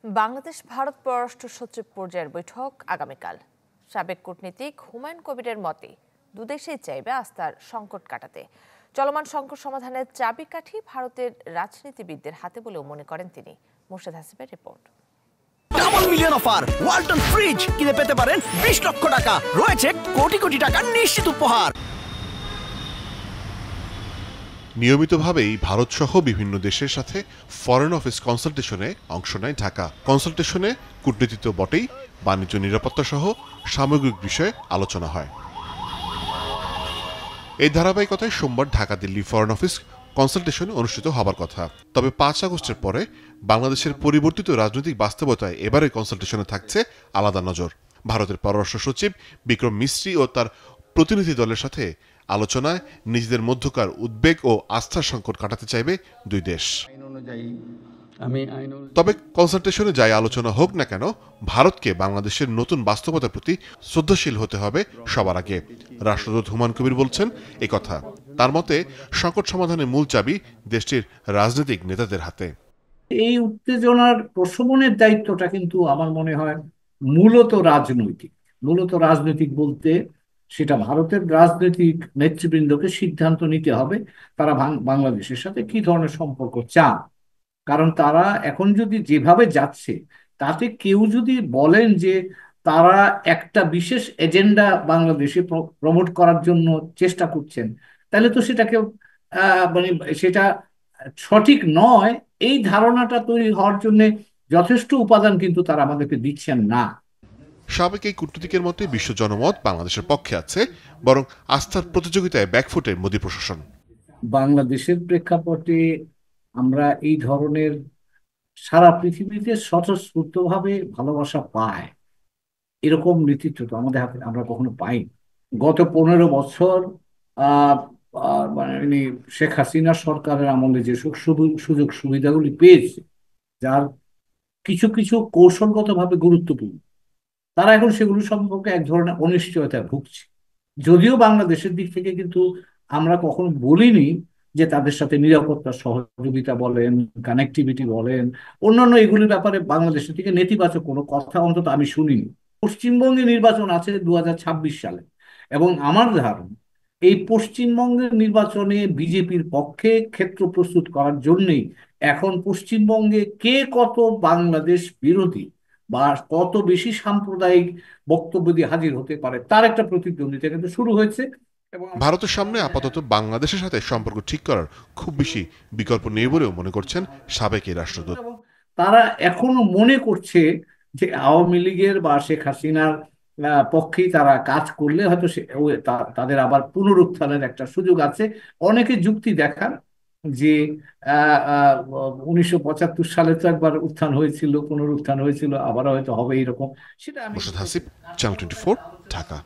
বাংলাদেশ ভারত পররাষ্ট্র সচিব পর্যায়ের বৈঠক আগামীকাল। সাবেক কূটনীতিক হুমায়ুন কবিরের মতে দুদেশেই চাইবে আস্থার সংকট কাটাতে। চলমান সংকট সমাধানের চাবিকাঠি ভারতের রাজনীতিবিদদের হাতে বলেও মনে করেন তিনি। মোর্শেদ হাসিবের report. Double million offer Walton fridge কিনে পেতে পারেন 20 লক্ষ টাকা, রয়েছে কোটি কোটি টাকার নিশ্চিত উপহার। নিয়মিতভাবেই ভারতসহ বিভিন্ন দেশের সাথে ফরেন অফিস কনসালটেশনে অংশ নেয় ঢাকা। কনসালটেশনে কূটনীতি তো বটেই, বাণিজ্য নিরাপত্তা সহ সামগ্রিক বিষয়ে আলোচনা হয়। এই ধারাবাহিকতায় সোমবার Dhaka Delhi foreign office consultation অনুষ্ঠিত হবার কথা। তবে 5 আগস্টের পরে বাংলাদেশের পরিবর্তিত রাজনৈতিক বাস্তবতায় এবারের কনসালটেশনে থাকছে আলাদা নজর। ভারতের পররাষ্ট্র সচিব বিক্রম মিস্ত্রি ও তার প্রতিনিধি দলের সাথে আলোচনায় নিজেদের মধ্যকার উদ্বেগ ও আস্থার সংকট কাটাতে চাইবে দুই দেশ। তবে কনসালটেশনে যাই আলোচনা হোক না কেন, ভারতকে বাংলাদেশের নতুন বাস্তবতার প্রতি শ্রদ্ধাশীল হতে হবে সবার আগে। রাষ্ট্রদূত হুমায়ুন কবির বলছেন এই কথা। তার মতে সংকট সমাধানের মূল চাবি দেশটির রাজনৈতিক নেতাদের হাতে। এই উত্তেজনার প্রশমনের দায়িত্বটা কিন্তু আমার মনে হয় মূলত রাজনৈতিক বলতে সেটা ভারতের রাজনৈতিক নেতৃবৃন্দকে সিদ্ধান্ত নিতে হবে তারা বাংলাদেশের সাথে কি ধরনের সম্পর্ক চান। কারণ তারা এখন যদি যেভাবে যাচ্ছে তাতে কেউ যদি বলেন যে তারা একটা বিশেষ এজেন্ডা বাংলাদেশে প্রমোট করার জন্য চেষ্টা করছেন, তাহলে তো সেটাকে মানে সেটা সঠিক নয়। এই ধারণাটা তৈরি হওয়ার জন্য যথেষ্ট উপাদান কিন্তু তারা আমাদেরকে দিচ্ছেন না। সাবেক এই কূটনীতিকের মতে বিশ্ব জনমত বাংলাদেশের পক্ষে আছে, বরং আস্থার প্রতিযোগিতায় ব্যাকফুটে মোদী প্রশাসন। বাংলাদেশের প্রেক্ষাপটে আমরা এই ধরনের সারা পৃথিবীতে স্বতঃস্ফূর্তভাবে ভালোবাসা পায় এরকম নেতৃত্ব তো আমাদের হাতে আমরা কখনো পাই। গত 15 বছর আহ মানে শেখ হাসিনা সরকারের আমলে যে সুযোগ সুবিধাগুলি পেয়েছে, যার কিছু কিছু কৌশলগতভাবে গুরুত্বপূর্ণ, তারা এখন সেগুলো সম্পর্কে এক ধরনের অনিশ্চয়তায় ভুগছে। যদিও বাংলাদেশের দিক থেকে কিন্তু আমরা কখনো বলিনি যে তাদের সাথে নিরাপত্তা সহযোগিতা বলেন, কানেক্টিভিটি বলেন, অন্যান্য এগুলির ব্যাপারে বাংলাদেশের থেকে নেতিবাচক কোনো কথা অন্তত আমি শুনিনি। পশ্চিমবঙ্গে নির্বাচন আছে 2026 সালে, এবং আমার ধারণা এই পশ্চিমবঙ্গের নির্বাচনে বিজেপির পক্ষে ক্ষেত্র প্রস্তুত করার জন্যই এখন পশ্চিমবঙ্গে কে কত বাংলাদেশ বিরোধী বা কত বেশি সাম্প্রদায়িক বক্তব্য দিয়ে হাজির হতে পারে তার একটা প্রতিদ্বন্দ্বিতা কিন্তু শুরু হয়েছে। ভারতের সামনে আপাতত বাংলাদেশের সাথে সম্পর্ক ঠিক করার খুব বেশি বিকল্প নেই বলেও মনে করছেন সাবেক এই রাষ্ট্রদূত। তারা এখনো মনে করছে যে আওয়ামী লীগের বা শেখ হাসিনার পক্ষেই তারা কাজ করলে হয়তো তাদের আবার পুনরুত্থানের একটা সুযোগ আছে। অনেকে যুক্তি দেখান যে 1975 সালে তো একবার উত্থান হয়েছিল, পুনরুত্থান হয়েছিল, আবারও হয়তো হবে এরকম। সেটা মোর্শেদ হাসিব, চ্যানেল 24, ঢাকা।